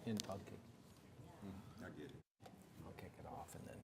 I'll kick. I get it. I'll kick it off and then.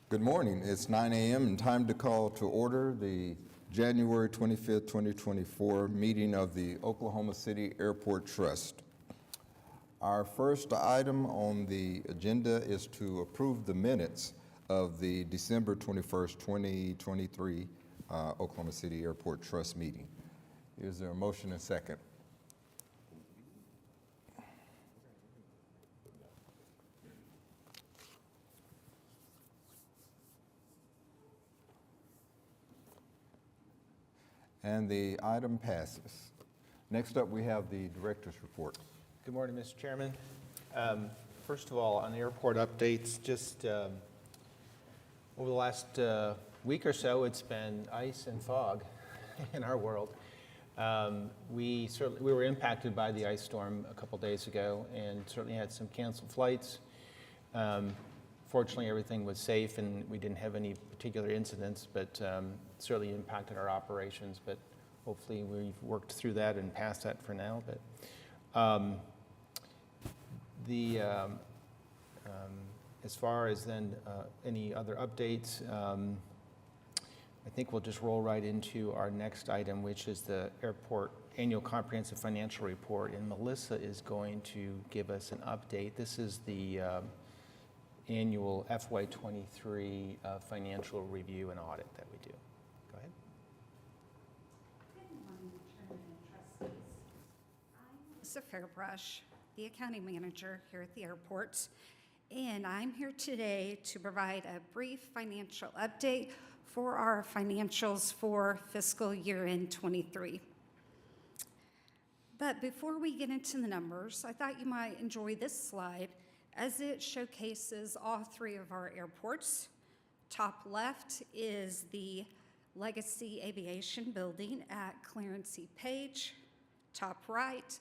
Good morning. It's 9 a.m. and time to call to order the January 25th, 2024 meeting of the Oklahoma City Airport Trust. Our first item on the agenda is to approve the minutes of the December 21st, 2023 Oklahoma City Airport Trust meeting. Is there a motion and second? And the item passes. Next up, we have the director's report. Good morning, Mr. Chairman. First of all, on the airport updates, just over the last week or so, it's been ice and fog in our world. We were impacted by the ice storm a couple days ago and certainly had some canceled flights. Fortunately, everything was safe and we didn't have any particular incidents, but certainly impacted our operations. But hopefully we've worked through that and past that for now. But as far as then any other updates, I think we'll just roll right into our next item, which is the airport annual comprehensive financial report. And Melissa is going to give us an update. This is the annual FY23 financial review and audit that we do. Go ahead. Good morning, Chairman and trustees. I'm Melissa Fairbrush, the accounting manager here at the airport, and I'm here today to provide a brief financial update for our financials for fiscal year end 23. But before we get into the numbers, I thought you might enjoy this slide as it showcases all three of our airports. Top left is the Legacy Aviation Building at Clarence E. Page. Top right,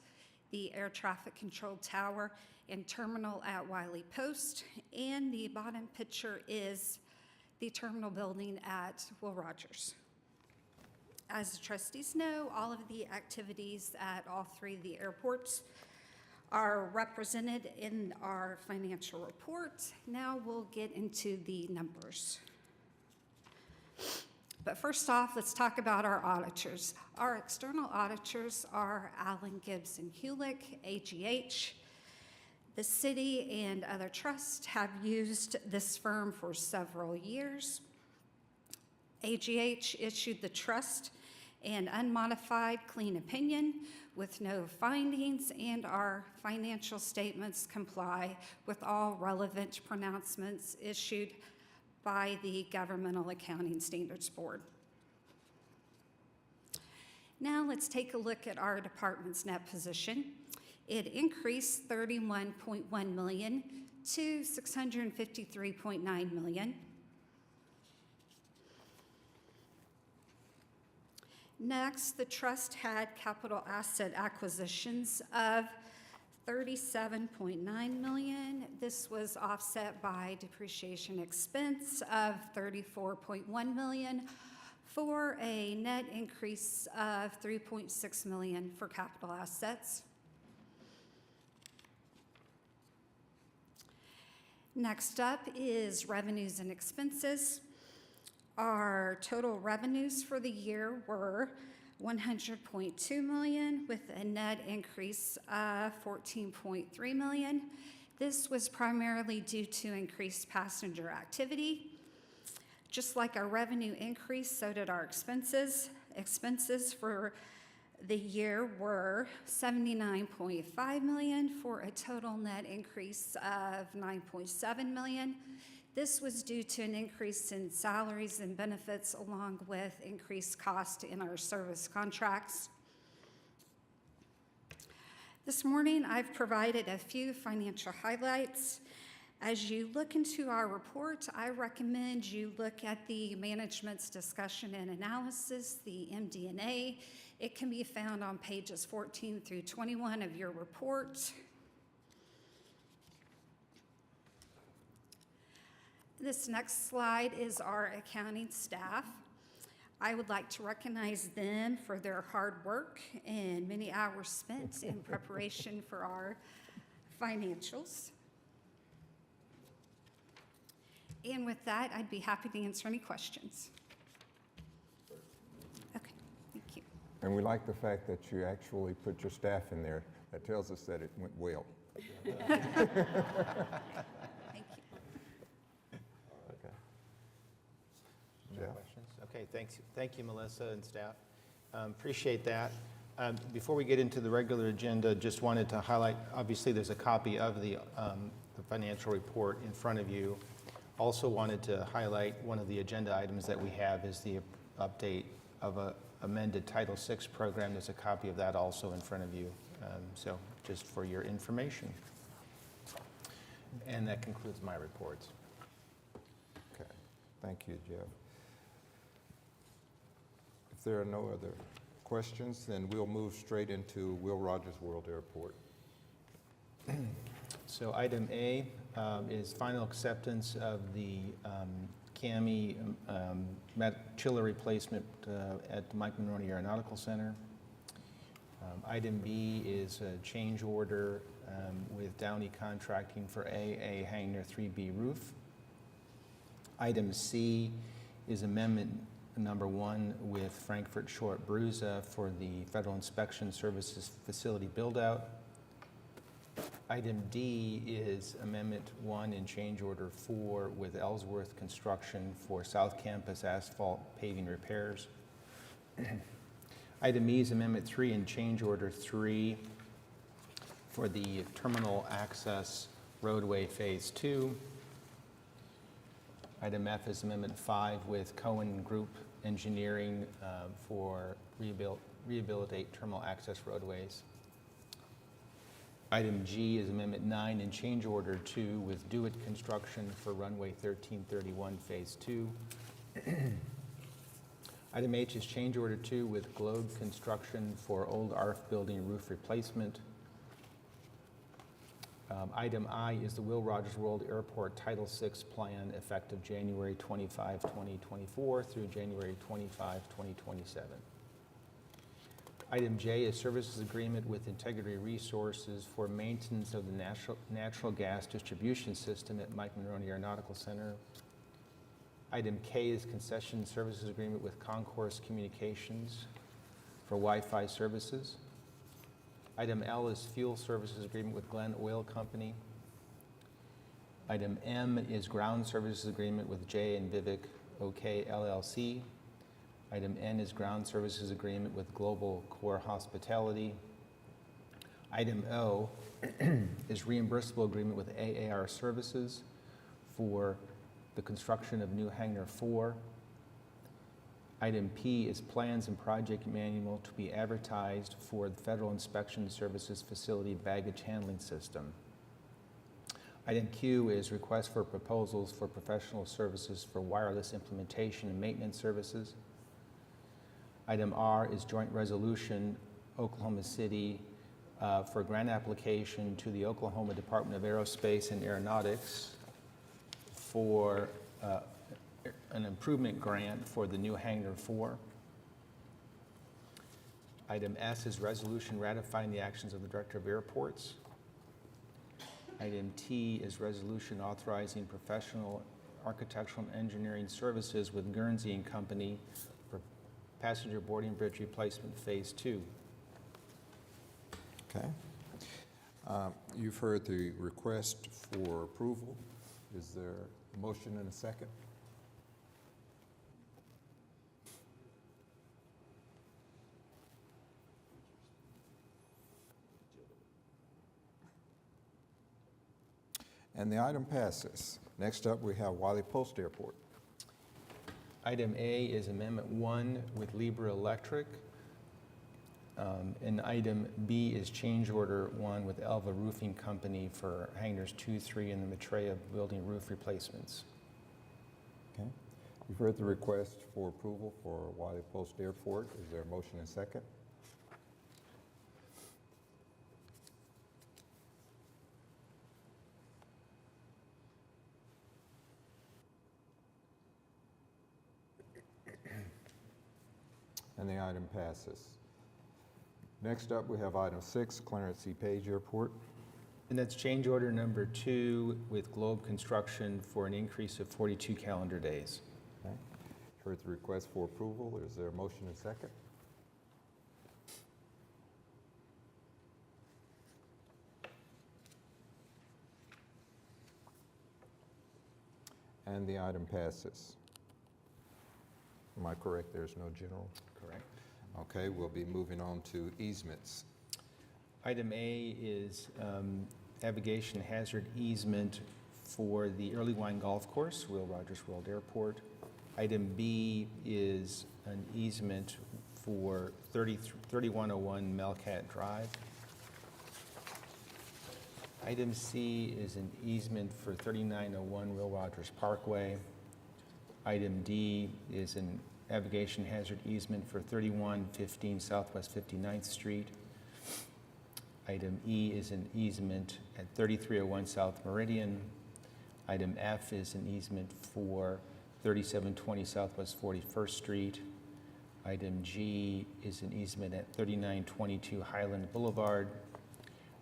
the Air Traffic Control Tower and Terminal at Wiley Post. And the bottom picture is the terminal building at Will Rogers. As the trustees know, all of the activities at all three of the airports are represented in our financial report. Now we'll get into the numbers. But first off, let's talk about our auditors. Our external auditors are Allen Gibbs and Hewlett, AGH. The city and other trusts have used this firm for several years. AGH issued the trust an unmodified clean opinion with no findings, and our financial statements comply with all relevant pronouncements issued by the Governmental Accounting Standards Board. Now let's take a look at our department's net position. It increased $31.1 million to $653.9 million. Next, the trust had capital asset acquisitions of $37.9 million. This was offset by depreciation expense of $34.1 million for a net increase of $3.6 million for capital assets. Next up is revenues and expenses. Our total revenues for the year were $100.2 million with a net increase of $14.3 million. This was primarily due to increased passenger activity. Just like our revenue increased, so did our expenses. Expenses for the year were $79.5 million for a total net increase of $9.7 million. This was due to an increase in salaries and benefits along with increased cost in our service contracts. This morning, I've provided a few financial highlights. As you look into our report, I recommend you look at the management's discussion and analysis, the MD&A. It can be found on pages 14 through 21 of your report. This next slide is our accounting staff. I would like to recognize them for their hard work and many hours spent in preparation for our financials. And with that, I'd be happy to answer any questions. Okay, thank you. And we like the fact that you actually put your staff in there. That tells us that it went well. Thank you. Okay. No Jeff? questions? Okay, thanks. Thank you, Melissa and staff. Appreciate that. Before we get into the regular agenda, just wanted to highlight, obviously, there's a copy of the financial report in front of you. Also wanted to highlight one of the agenda items that we have is the update of a amended Title VI program. There's a copy of that also in front of you. So just for your information. And that concludes my reports. Okay, thank you, Jeff. If there are no other questions, then we'll move straight into Will Rogers World Airport. So item A is final acceptance of the CAMI chiller replacement at the Mike Monroney Aeronautical Center. Item B is a change order with Downey Contracting for AA Hangar 3B roof. Item C is amendment number 1 with Frankfurt Short Bruza for the Federal Inspection Services facility build-out. Item D is Amendment 1 and Change Order 4 with Ellsworth Construction for South Campus asphalt paving repairs. Item E is Amendment 3 and Change Order 3 for the Terminal Access Roadway Phase 2. Item F is Amendment 5 with Cohen Group Engineering for rehabilitate terminal access roadways. Item G is Amendment 9 and Change Order 2 with Dewitt Construction for Runway 1331 Phase 2. Item H is Change Order 2 with Globe Construction for Old ARF Building roof replacement. Item I is the Will Rogers World Airport Title VI plan effective January 25, 2024 through January 25, 2027. Item J is services agreement with Integrity Resources for maintenance of the natural gas distribution system at Mike Monroney Aeronautical Center. Item K is concession services agreement with Concourse Communications for Wi-Fi services. Item L is fuel services agreement with Glen Oil Company. Item M is ground services agreement with J and Vivek OK LLC. Item N is ground services agreement with Global Core Hospitality. Item O is reimbursable agreement with AAR Services for the construction of new Hangar 4. Item P is plans and project manual to be advertised for the Federal Inspection Services Facility baggage handling system. Item Q is request for proposals for professional services for wireless implementation and maintenance services. Item R is joint resolution, Oklahoma City, for grant application to the Oklahoma Department of Aerospace and Aeronautics for an improvement grant for the new Hangar 4. Item S is resolution ratifying the actions of the Director of Airports. Item T is resolution authorizing professional architectural and engineering services with Guernsey and Company for passenger boarding bridge replacement Phase 2. Okay. You've heard the request for approval. Is there a motion and a second? And the item passes. Next up, we have Wiley Post Airport. Item A is Amendment 1 with Libra Electric And item B is change order 1 with Elva Roofing Company for hangars 2, 3, and the Maitreya building roof replacements. Okay. You've heard the request for approval for Wiley Post Airport. Is there a motion and second? And the item passes. Next up, we have item 6, Clarence C. Page Airport. And that's change order number 2 with Globe Construction for an increase of 42 calendar days. Okay. Heard the request for approval. Is there a motion and second? And the item passes. Am I correct? There's no general? Correct. Okay, we'll be moving on to easements. Item A is navigation hazard easement for the Early Wine Golf Course, Will Rogers World Airport. Item B is an easement for 3101 Melcat Drive. Item C is an easement for 3901 Will Rogers Parkway. Item D is an navigation hazard easement for 3115 Southwest 59th Street. Item E is an easement at 3301 South Meridian. Item F is an easement for 3720 Southwest 41st Street. Item G is an easement at 3922 Highland Boulevard.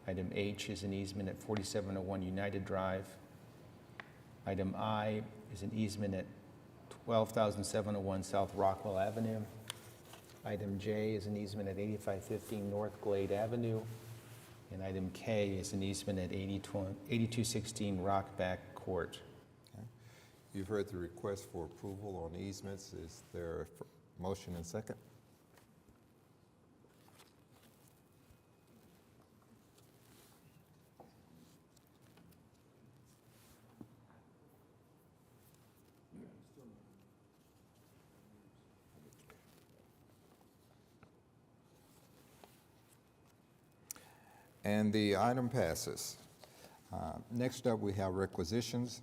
Item H is an easement at 4701 United Drive. Item I is an easement at 12,701 South Rockwell Avenue. Item J is an easement at 8515 North Glade Avenue. And item K is an easement at 8216 Rockback Court. Okay. You've heard the request for approval on easements. Is there a motion and second? And the item passes. Next up, we have requisitions.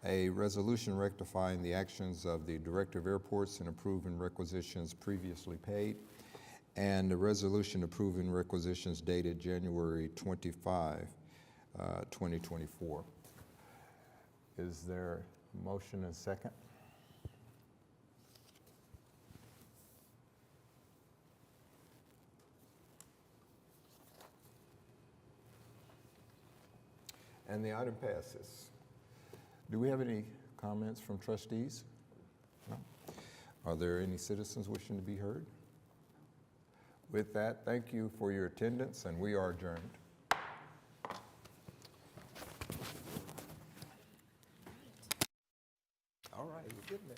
A resolution rectifying the actions of the Director of Airports and approving requisitions previously paid, and a resolution approving requisitions dated January 25, 2024. Is there a motion and second? And the item passes. Do we have any comments from trustees? No? Are there any citizens wishing to be heard? With that, thank you for your attendance, and we are adjourned. All right, we're getting there.